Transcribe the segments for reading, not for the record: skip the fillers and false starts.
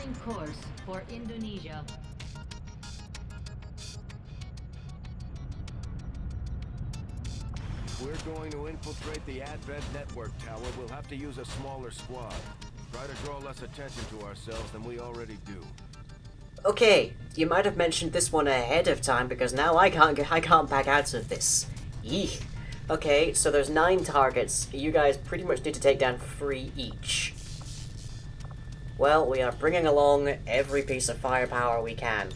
Changing course for Indonesia. We're going to infiltrate the Advent network tower. We'll have to use a smaller squad. Try to draw less attention to ourselves than we already do. Okay, you might have mentioned this one ahead of time because now I can't back out of this. Eek. Okay, so there's 9 targets. You guys pretty much need to take down 3 each. Well, we are bringing along every piece of firepower we can.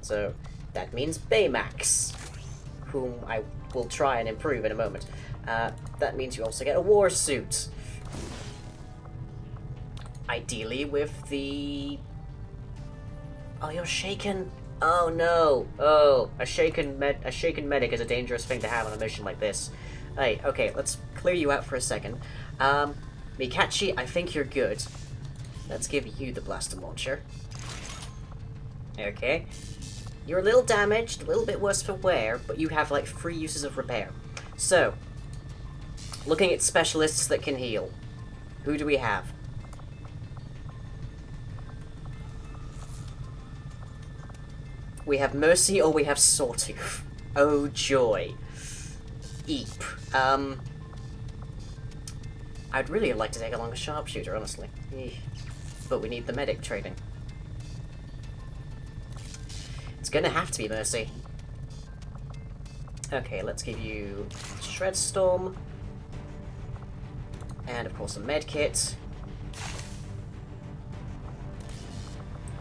So, that means Baymax, whom I will try and improve in a moment. That means you also get a war suit. Ideally with the... Oh, you're shaken? Oh no! Oh, a shaken medic is a dangerous thing to have on a mission like this. Hey, okay, let's clear you out for a second. Mikachi, I think you're good. Let's give you the blaster launcher. Okay. You're a little damaged, a little bit worse for wear, but you have like 3 uses of repair. So, looking at specialists that can heal. Who do we have? We have Mercy or we have Sawtooth. Oh joy. Eep. I'd really like to take along a sharpshooter, honestly. But we need the medic training. It's gonna have to be Mercy. Okay, let's give you Shred Storm. And of course a med kit.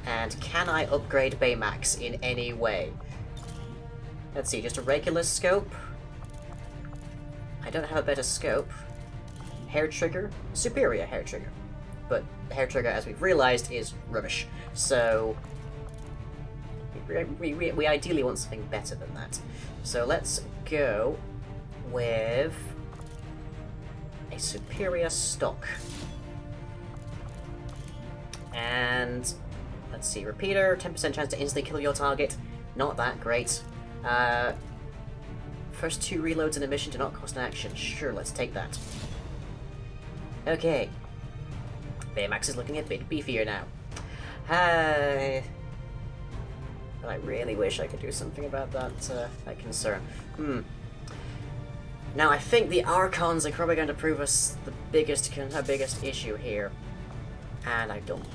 And can I upgrade Baymax in any way? Let's see, just a regular scope. I don't have a better scope. Hair trigger? Superior hair trigger. But hair trigger, as we've realized, is rubbish. So we ideally want something better than that. So let's go with a superior stock. And let's see, repeater, 10% chance to instantly kill your target. Not that great. First 2 reloads in a mission do not cost an action. Sure, let's take that. Okay. Baymax is looking a bit beefier now. But I really wish I could do something about that concern. Now I think the Archons are probably going to prove us the biggest issue here. And I don't...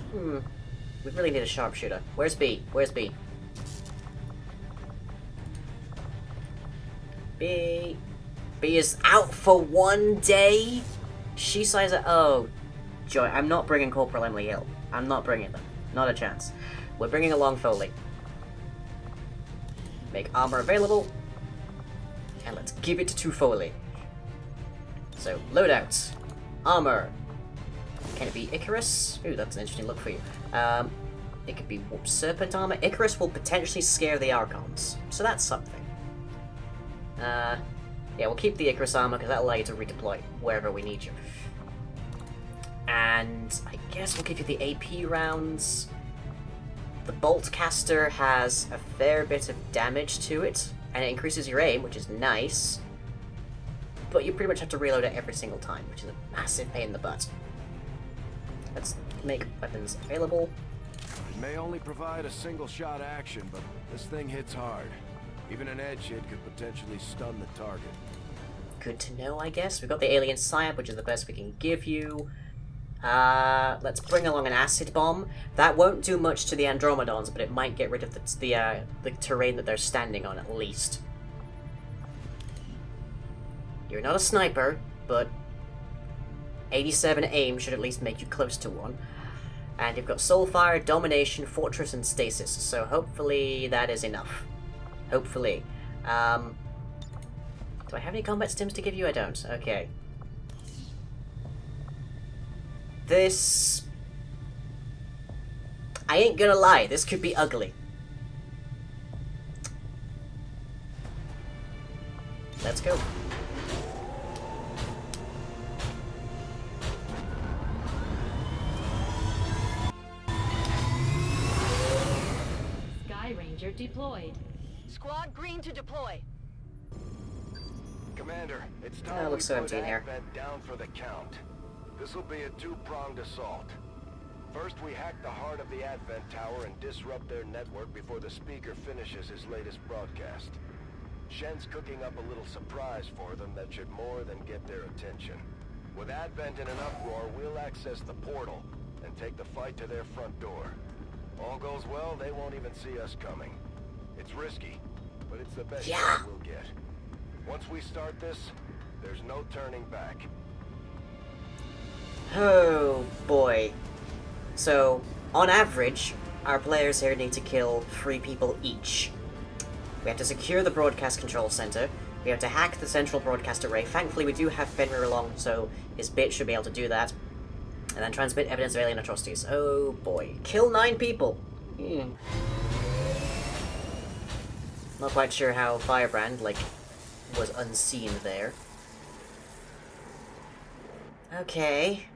We really need a sharpshooter. Where's B? Where's B? B is out for 1 day? She size it. Oh, joy. I'm not bringing Corporal Emily Hill. I'm not bringing them. Not a chance. We're bringing along Foley. Make armor available. And let's give it to Foley. So, loadouts. Armor. Can it be Icarus? Ooh, that's an interesting look for you. It could be Serpent armor. Icarus will potentially scare the Archons. So that's something. Yeah, we'll keep the Icarus armor because that'll allow you to redeploy wherever we need you. And I guess we'll give you the AP rounds. The Bolt Caster has a fair bit of damage to it, and it increases your aim, which is nice. But you pretty much have to reload it every single time, which is a massive pain in the butt. Let's make weapons available. It may only provide a single-shot action, but this thing hits hard. Even an edge hit could potentially stun the target. Good to know, I guess. We've got the Alien Psyop, which is the best we can give you. Let's bring along an Acid Bomb. That won't do much to the Andromedons, but it might get rid of the terrain that they're standing on, at least. You're not a sniper, but 87 aim should at least make you close to one. And you've got Soulfire, Domination, Fortress, and Stasis, so hopefully that is enough. Hopefully. Do I have any combat stims to give you? I don't. Okay. This... I ain't gonna lie, this could be ugly. Let's go. Sky Ranger deployed. Squad green to deploy. Commander, it's time looks so we empty put in here. Advent down for the count. This will be a two-pronged assault. First, we hack the heart of the Advent Tower and disrupt their network before the speaker finishes his latest broadcast. Shen's cooking up a little surprise for them that should more than get their attention. With Advent in an uproar, we'll access the portal and take the fight to their front door. All goes well, they won't even see us coming. It's risky, but it's the best shot we'll get. Once we start this, there's no turning back. Oh boy. So, on average, our players here need to kill 3 people each. We have to secure the broadcast control center. We have to hack the central broadcast array. Thankfully, we do have Fenrir along, so his bit should be able to do that. And then transmit evidence of alien atrocities. Oh boy. Kill 9 people! Not quite sure how Firebrand, like, was unseen there. Okay.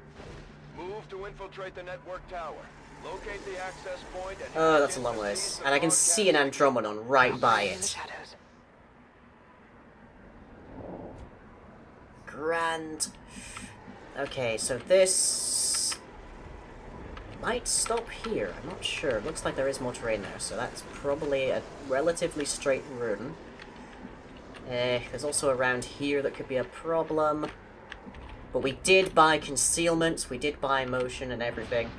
Move to infiltrate the network tower. Locate the access point and... Oh, that's a long ways. And I can see an Andromedon right by it. Grand. Okay, so this might stop here. I'm not sure. It looks like there is more terrain there, so that's probably a relatively straight run. There's also around here that could be a problem. But we did buy concealment, we did buy motion and everything.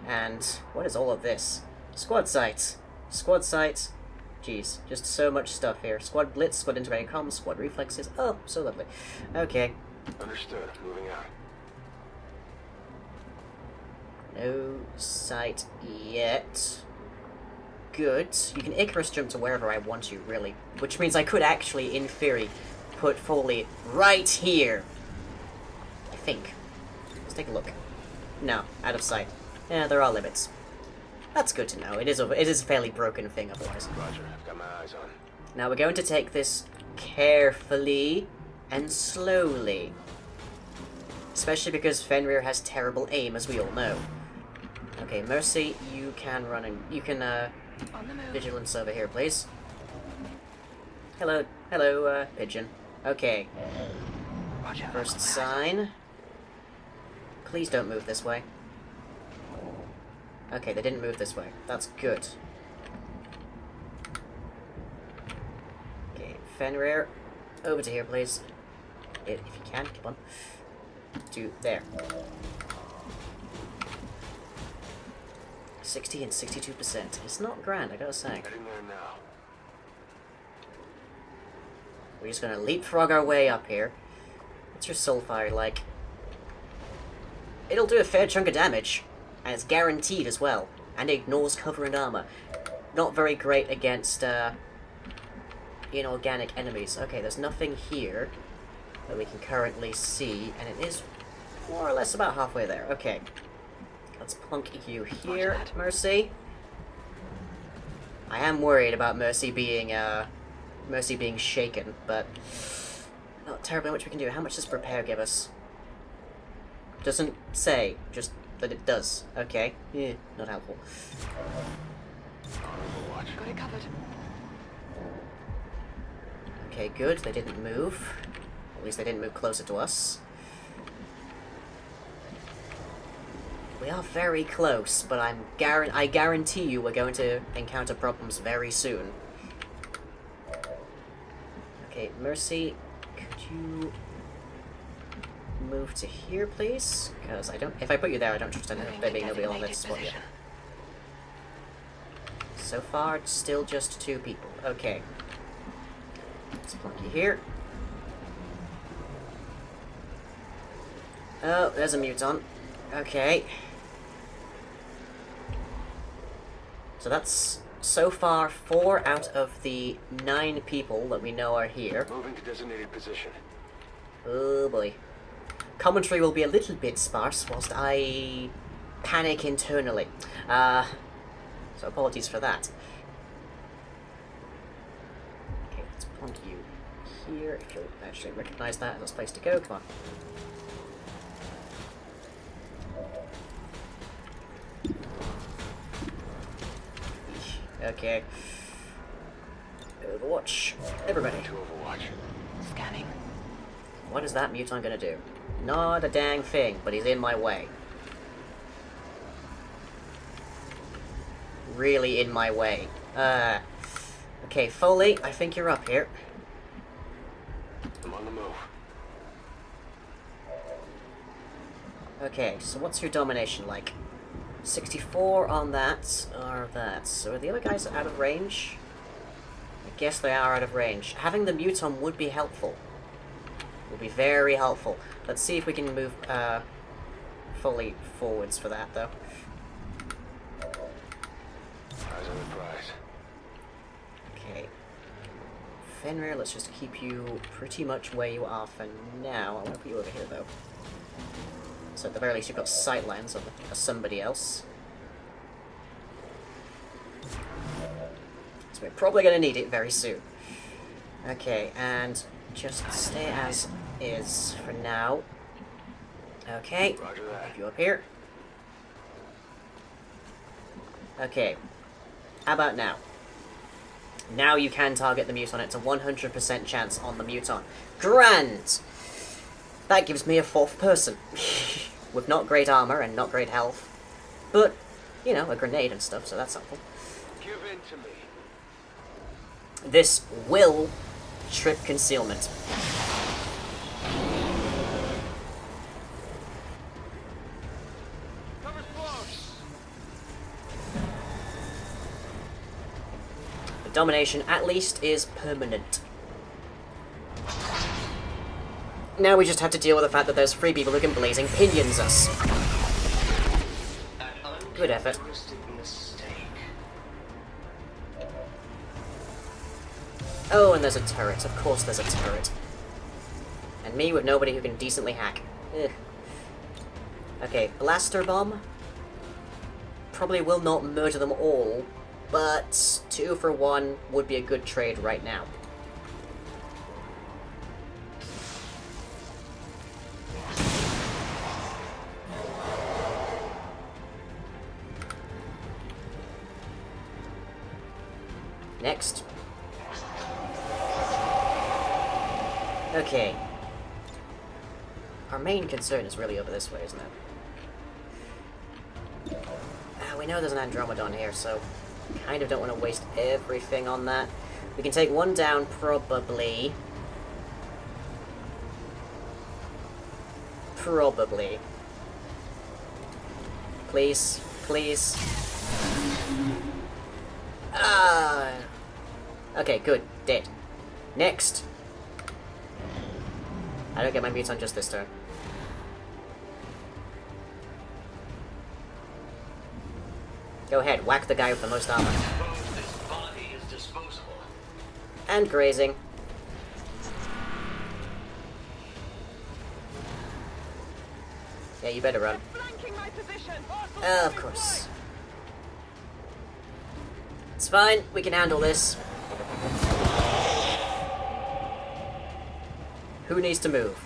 And what is all of this? Squad sites. Squad sites. Jeez, just so much stuff here. Squad blitz, squad integrated comms, squad reflexes. Oh, so lovely. Okay. Understood. Moving out. No sight yet. Good. You can Icarus jump to wherever I want you, really. Which means I could actually, in theory, put Foley right here. I think. Let's take a look. No, out of sight. Yeah, there are limits. That's good to know. It is a fairly broken thing otherwise. Roger, I've got my eyes on. Now we're going to take this carefully and slowly. Especially because Fenrir has terrible aim, as we all know. Okay, Mercy, you can run and you can vigilance over here, please. Hello, pigeon. Okay. Roger. First sign. Please don't move this way. Okay, they didn't move this way. That's good. Okay, Fenrir, over to here, please. If you can, come on. To there. 60 and 62%. It's not grand, I gotta say. Heading there now. We're just gonna leapfrog our way up here. What's your Soulfire like? It'll do a fair chunk of damage. And it's guaranteed as well. And it ignores cover and armor. Not very great against inorganic enemies. Okay, there's nothing here that we can currently see. And it is more or less about halfway there. Okay. Let's plunk you here, Mercy. I am worried about Mercy being shaken, but not terribly much we can do. How much does Prepare give us? Doesn't say, just that it does. Okay. Yeah, not helpful. Got it covered. Okay, good. They didn't move. At least they didn't move closer to us. We are very close, but I guarantee you we're going to encounter problems very soon. Okay, Mercy, could you move to here, please? Because if I put you there, I don't trust there being nobody on this spot yet. So far, it's still just 2 people. Okay. Let's plunk you here. Oh, there's a muton. Okay. So that's, so far, 4 out of the 9 people that we know are here. Moving to designated position. Oh boy. Commentary will be a little bit sparse whilst I panic internally. So apologies for that. Okay, let's plunk you here, if you'll actually recognize that as a place to go. Come on. Okay. Overwatch. Everybody. To Overwatch. Scanning. What is that muton gonna do? Not a dang thing, but he's in my way. Really in my way. Okay, Foley, I think you're up here. I'm on the move. Okay, so what's your domination like? 64 on that, or that. So are the other guys out of range? I guess they are out of range. Having the Muton would be helpful. Would be very helpful. Let's see if we can move, fully forwards for that, though. Eyes on the prize. Okay. Fenrir, let's just keep you pretty much where you are for now. I want to put you over here, though. So at the very least you've got sight lines of somebody else. So we're probably going to need it very soon. Okay, and just stay as is for now. Okay, Roger that. keep you up here. Okay, how about now? Now you can target the Muton. It's a 100% chance on the Muton. Grand! That gives me a fourth person. With not great armor and not great health. But, you know, a grenade and stuff, so that's helpful. Give in to me. This will trip concealment. Cover's close. The domination, at least, is permanent. Now we just have to deal with the fact that there's 3 people who can blazing pinions us. Good effort. Oh, and there's a turret. Of course there's a turret. And me with nobody who can decently hack. Ugh. Okay, blaster bomb. Probably will not murder them all, but 2 for 1 would be a good trade right now. Next. Okay. Our main concern is really over this way, isn't it? We know there's an Andromedon here, so kind of don't want to waste everything on that. We can take 1 down, probably. Probably. Please. Please. Okay, good. Dead. Next. I don't get my Muton just this turn. Go ahead, whack the guy with the most armor. This body is disposable. And grazing. Yeah, you better run. Flanking my position. Of course. It's fine, we can handle this. Who needs to move?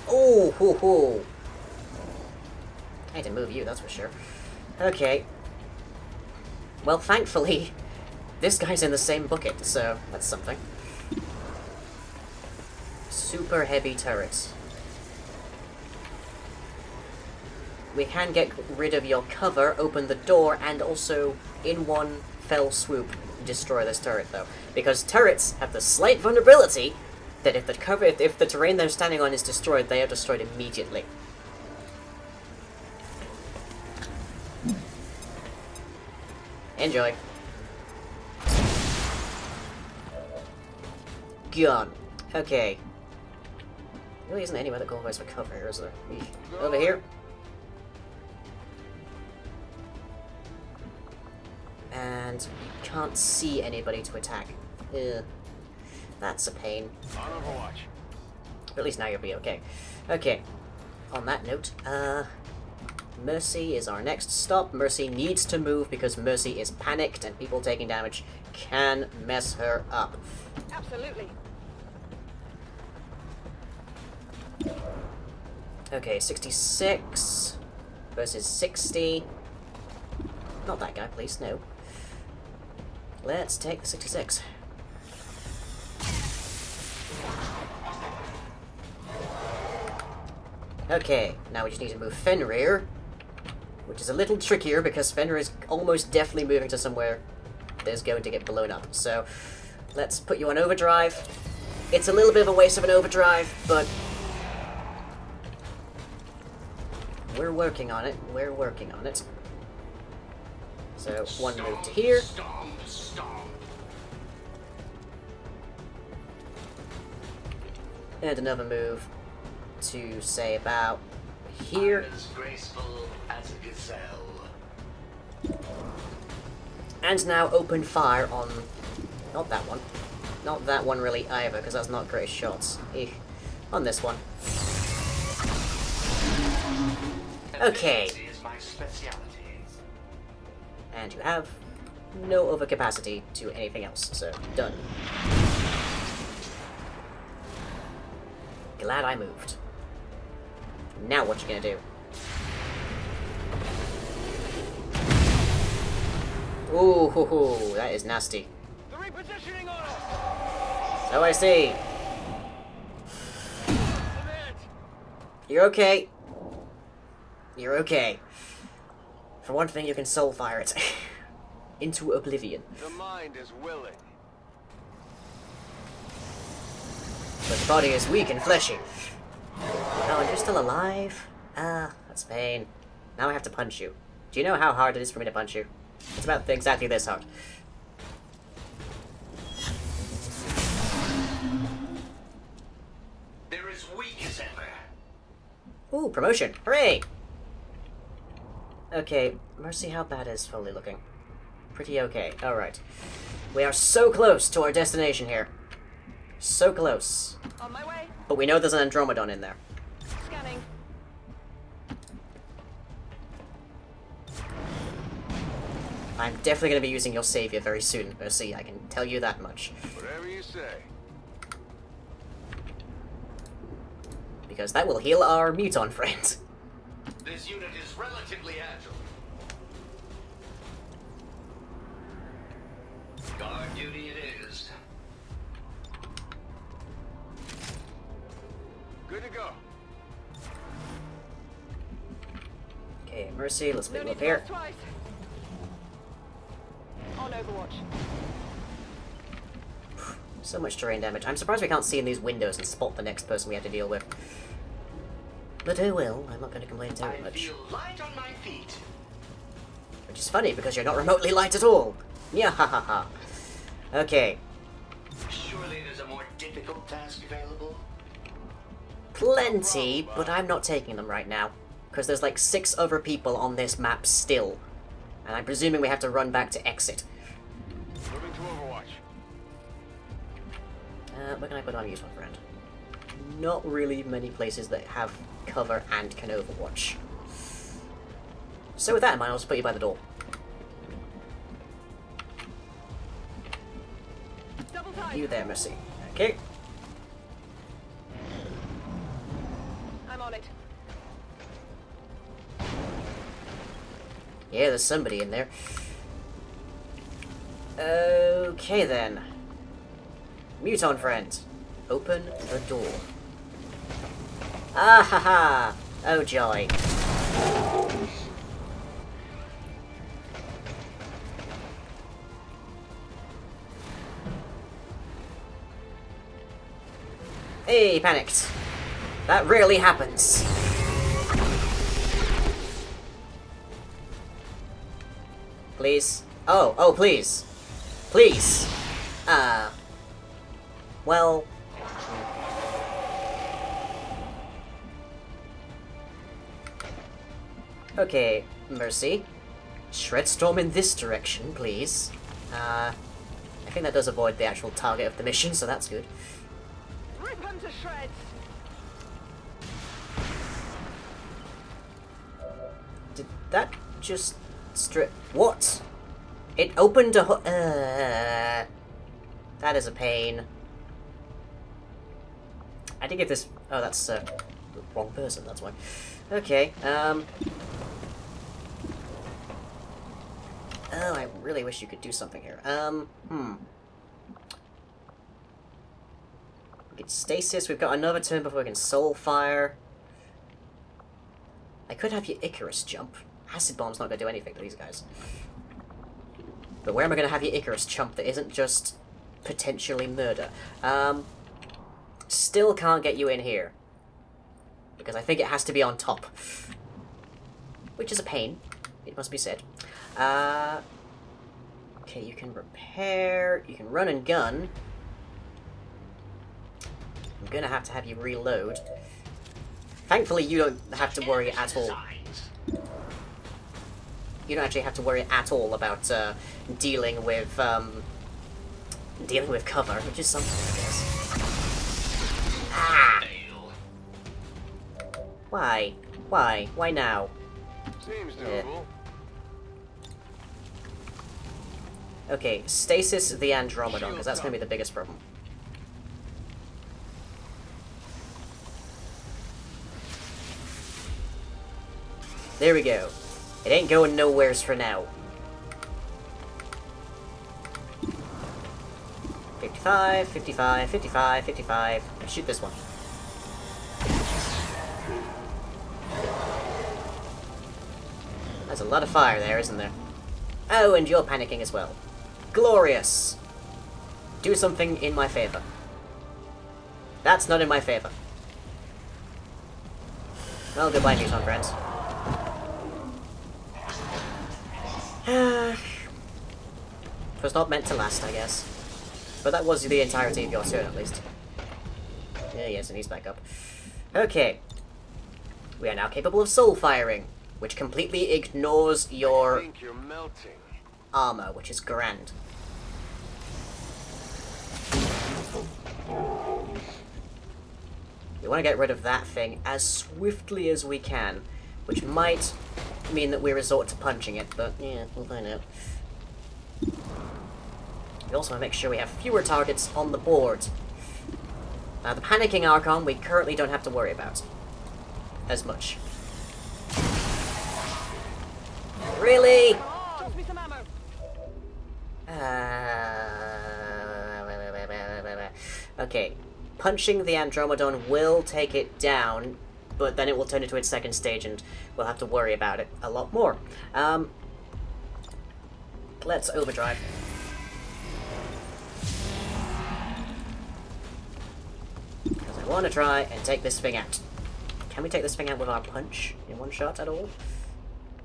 Oh, hoo, hoo. I need to move you, that's for sure. Okay. Well, thankfully, this guy's in the same bucket, so that's something. Super heavy turrets. We can get rid of your cover, open the door, and also, in one fell swoop, destroy this turret, though. Because turrets have the slight vulnerability that if the terrain they're standing on is destroyed, they are destroyed immediately. Enjoy. Gone. Okay. Really isn't anywhere that qualifies for cover here, is there? Over here. And can't see anybody to attack. Ugh. That's a pain. On Overwatch. But at least now you'll be okay. Okay. On that note, Mercy is our next stop. Mercy needs to move because Mercy is panicked and people taking damage can mess her up. Absolutely. Okay, 66 versus 60. Not that guy, please, no. Let's take the 66. Okay, now we just need to move Fenrir, which is a little trickier because Fenrir is almost definitely moving to somewhere that's going to get blown up. So let's put you on overdrive. It's a little bit of a waste of an overdrive, but we're working on it. We're working on it. So one move to here. And another move to, say, about here. As graceful as a gazelle. And now open fire on... not that one. Not that one really either, because that's not great shots. On this one. Okay. Is my specialty. And you have no overcapacity to anything else, so done. Glad I moved. Now what you gonna do? Ooh, hoo, hoo, that is nasty. The repositioning order! So I see. You're okay. You're okay. For one thing, you can soul fire it into oblivion. The mind is willing. But the body is weak and fleshy. Oh, and you're still alive? Ah, that's pain. Now I have to punch you. Do you know how hard it is for me to punch you? It's about exactly this hard. They're as weak as ever. Ooh, promotion! Hooray! Okay, Mercy, how bad is Foley looking? Pretty okay. Alright. We are so close to our destination here. So close. On my way. But we know there's an Andromedon in there. Scanning. I'm definitely going to be using your savior very soon, Mercy. I can tell you that much. Whatever you say. Because that will heal our Muton friend. This unit is relatively agile. Guard duty it is. Good to go. Okay, Mercy, let's No move need up to here. ask twice. On Overwatch. So much terrain damage. I'm surprised we can't see in these windows and spot the next person we have to deal with. But I will. I'm not going to complain too I much. feel light on my feet. Which is funny, because you're not remotely light at all. Yeah, ha ha ha. Okay. Surely there's a more difficult task available? Plenty, but I'm not taking them right now. Because there's like 6 other people on this map still. And I'm presuming we have to run back to exit. Moving to Overwatch. Where can I put our use one friend? Not really many places that have cover and can overwatch. So with that in mind, I'll just put you by the door. Double time. You there, Mercy. Okay. I'm on it. Yeah, there's somebody in there. Okay then. Muton friend. Open the door. Ah ha ha! Oh joy. Hey, panicked. That rarely happens. Please. Oh, please. Please. Well... Okay, Mercy. Shredstorm in this direction, please. I think that does avoid the actual target of the mission, so that's good. Rip them to shreds. Did that just strip... What? It opened a that is a pain. I did give this... Oh, that's, the wrong person, that's why. Okay, Oh, I really wish you could do something here. We get stasis, we've got another turn before we can soul fire. I could have your Icarus jump. Acid bomb's not going to do anything to these guys. But where am I going to have your Icarus jump that isn't just potentially murder? Still can't get you in here. Because I think it has to be on top. Which is a pain, it must be said. Okay, you can repair, you can run and gun. I'm gonna have to have you reload. Thankfully, you don't have to worry at all. You don't actually have to worry at all about dealing with cover, which is something, I guess. Ah! Why? Why? Why now? Seems doable. Okay, stasis the Andromedon, because that's going to be the biggest problem. There we go. It ain't going nowheres for now. 55, 55, 55, 55. Shoot this one. There's a lot of fire there, isn't there? Oh, and you're panicking as well. Glorious! Do something in my favor. That's not in my favor. Well, goodbye, Newton friends. It was not meant to last, I guess. But that was the entirety of your turn, at least. Yeah, yes, and he's back up. Okay. We are now capable of soul firing, which completely ignores your I think you're melting. armor, which is grand. We want to get rid of that thing as swiftly as we can, which might mean that we resort to punching it, but yeah, we'll find out. We also want to make sure we have fewer targets on the board. Now, the panicking Archon we currently don't have to worry about as much. Really? Toss me some ammo. Okay, punching the Andromedon will take it down, but then it will turn into its second stage and we'll have to worry about it a lot more. Let's overdrive. Because I want to try and take this thing out. Can we take this thing out with our punch in one shot at all?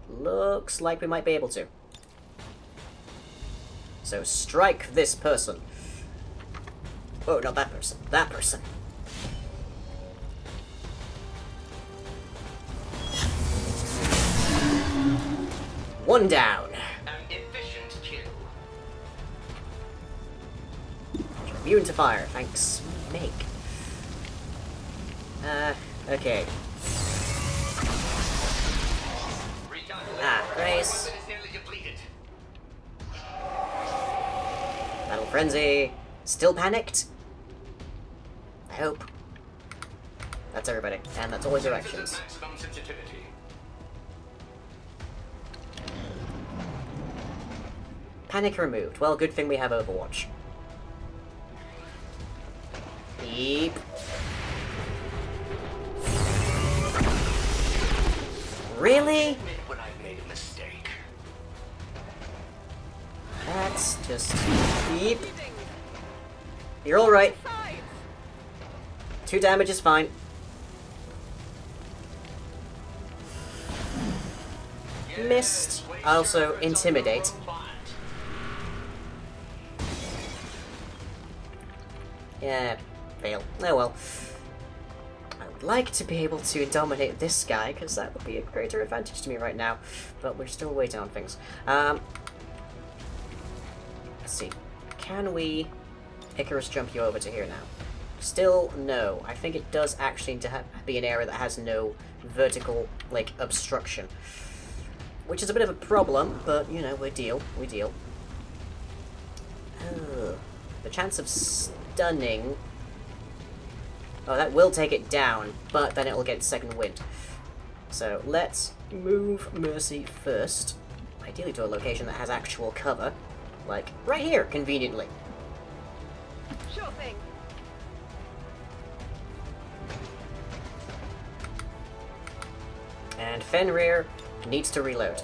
Looks like we might be able to. So strike this person. Oh, not that person. That person. One down. An efficient kill. You're immune to fire, thanks. Make. Okay. Grace. Battle Frenzy. Still panicked? I hope. That's everybody. And that's all directions. Panic removed. Well, good thing we have Overwatch. Beep. Really? When I made a mistake. That's just... Beep. You're alright. 2 damage is fine. Missed. Also, Intimidate. Yeah, fail. Oh well. I would like to be able to dominate this guy, because that would be a greater advantage to me right now. But we're still waiting on things. Let's see. Can we Icarus jump you over to here now? Still, no. I think it does actually need to be an area that has no vertical, like, obstruction. Which is a bit of a problem, but, you know, we deal. We deal. Oh, the chance of stunning... Oh, that will take it down, but then it will get second wind. So, let's move Mercy first. Ideally to a location that has actual cover. Like, right here, conveniently. Sure thing. And Fenrir needs to reload.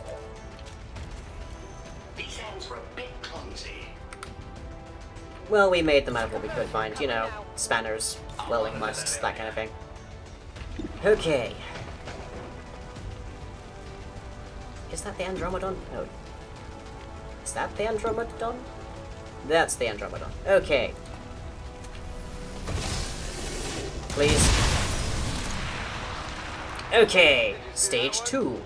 These hands were a bit clumsy. Well, we made them out of what we could find, you know, spanners, welding musks, that kind of thing. Okay. Is that the Andromedon? No. Is that the Andromedon? That's the Andromedon. Okay. Please. Okay, stage 2.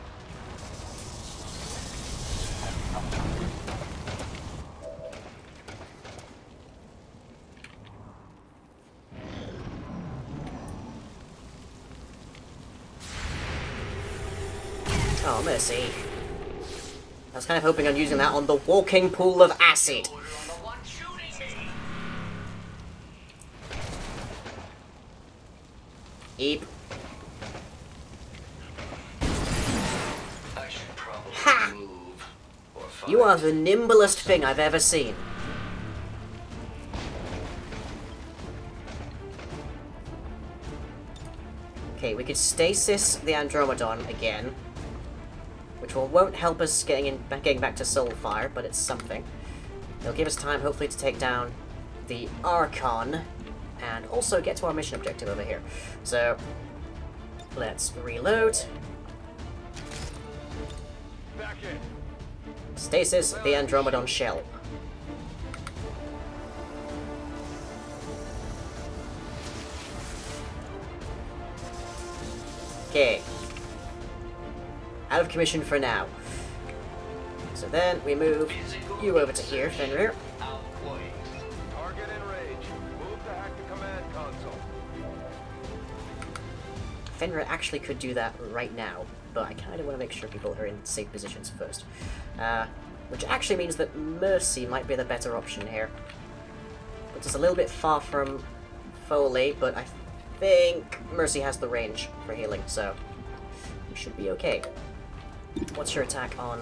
Oh, mercy. I was kind of hoping on using that on the walking pool of acid. You're the one shooting me. Eep. I should probably Ha! move or fight. You are the nimblest thing I've ever seen. Okay, we could stasis the Andromedon again, which won't help us getting back to Soulfire, but it's something. It'll give us time, hopefully, to take down the Archon, and also get to our mission objective over here. So, let's reload. Back in. Stasis the Andromedon shell. Okay. Out of commission for now. So then we move you over to here, Fenrir. Outplayed. Target in range. Move to hack the command console. Fenrir actually could do that right now, but I kind of want to make sure people are in safe positions first. Which actually means that Mercy might be the better option here. Puts us a little bit far from Foley, but I think Mercy has the range for healing, so we should be okay. What's your attack on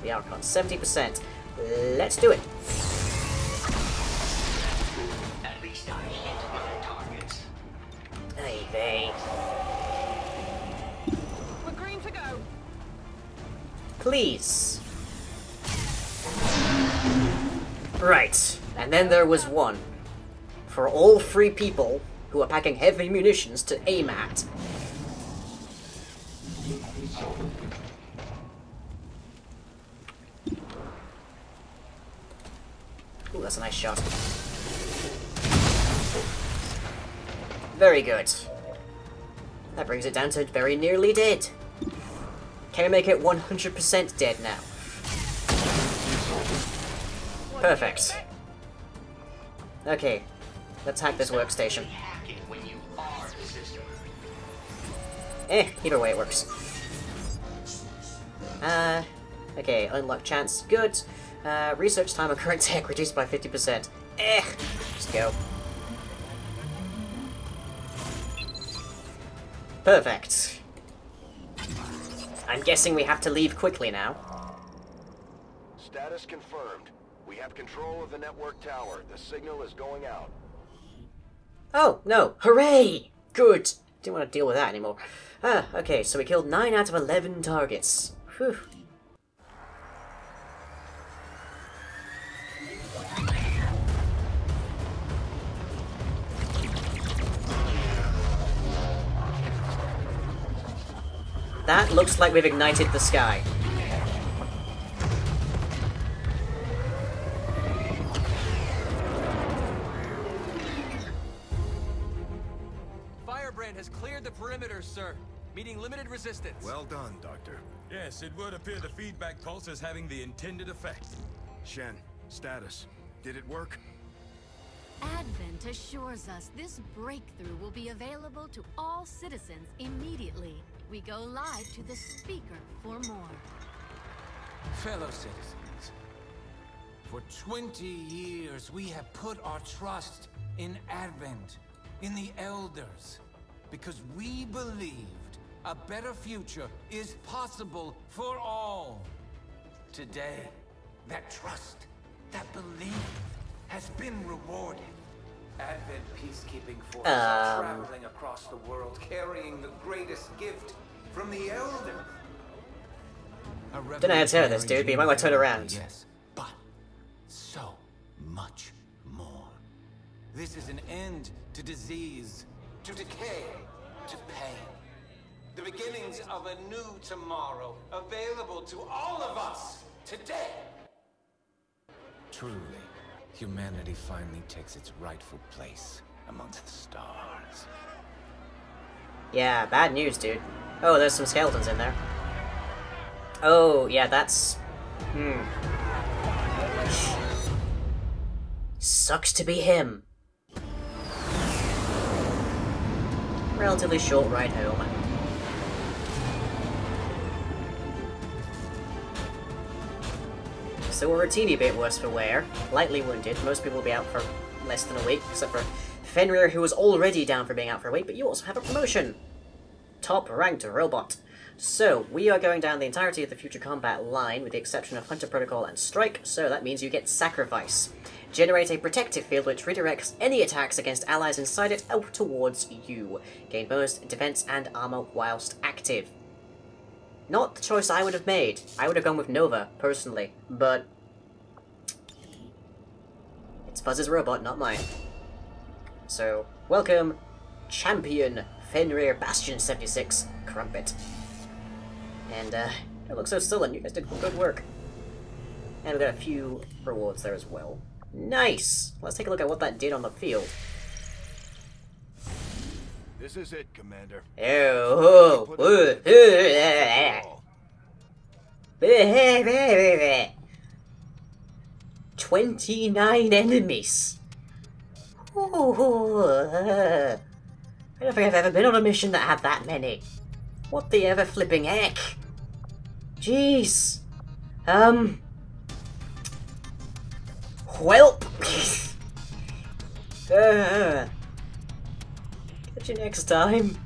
the Archon? 70%. Let's do it. At least I hit my targets. Hey, they. We're green to go. Please. Right. And then there was one. For all 3 people who are packing heavy munitions to aim at. Ooh, that's a nice shot. Very good. That brings it down to very nearly dead. Can we make it 100% dead now? Perfect. Okay, let's hack this workstation. Hack it when you are the system. Either way it works. Okay, unlock chance, good. Research time on current tech reduced by 50%. Just go. Perfect. I'm guessing we have to leave quickly now. Status confirmed. We have control of the network tower. The signal is going out. Oh, no. Hooray! Good. Didn't want to deal with that anymore. Okay, so we killed 9 out of 11 targets. Whew. That looks like we've ignited the sky. Firebrand has cleared the perimeter, sir. Meeting limited resistance. Well done, Doctor. Yes, it would appear the feedback pulse is having the intended effect. Shen, status. Did it work? Advent assures us this breakthrough will be available to all citizens immediately. We go live to the speaker for more. Fellow citizens, for 20 years we have put our trust in Advent, in the Elders, because we believed a better future is possible for all. Today, that trust, that belief, has been rewarded. Advent peacekeeping forces are traveling across the world, carrying the greatest gift from the Elder. Don't know how to tell this, dude, but you might want to turn around. Yes, but so much more. This is an end to disease, to decay, to pain. The beginnings of a new tomorrow, available to all of us today. Truly, humanity finally takes its rightful place amongst the stars. Yeah, bad news, dude. Oh, there's some skeletons in there. Oh, yeah, that's... Sucks to be him. Relatively short ride home. So we're a teeny bit worse for wear. Lightly wounded. Most people will be out for less than a week, except for Fenrir, who was already down for being out for a week, but you also have a promotion. Top ranked robot. So, we are going down the entirety of the future combat line, with the exception of Hunter Protocol and Strike, so that means you get Sacrifice. Generate a protective field which redirects any attacks against allies inside it out towards you. Gain bonus defense and armor whilst active. Not the choice I would have made. I would have gone with Nova, personally, but... it's Fuzz's robot, not mine. So, welcome, Champion Fenrir Bastion 76 Crumpet. And, it looks so sullen. You guys did good work. And we got a few rewards there as well. Nice! Let's take a look at what that did on the field. This is it, Commander. Oh, 29 enemies. Ooh. I don't think I've ever been on a mission that had that many. What the ever flipping heck? Jeez. Welp. Catch you next time.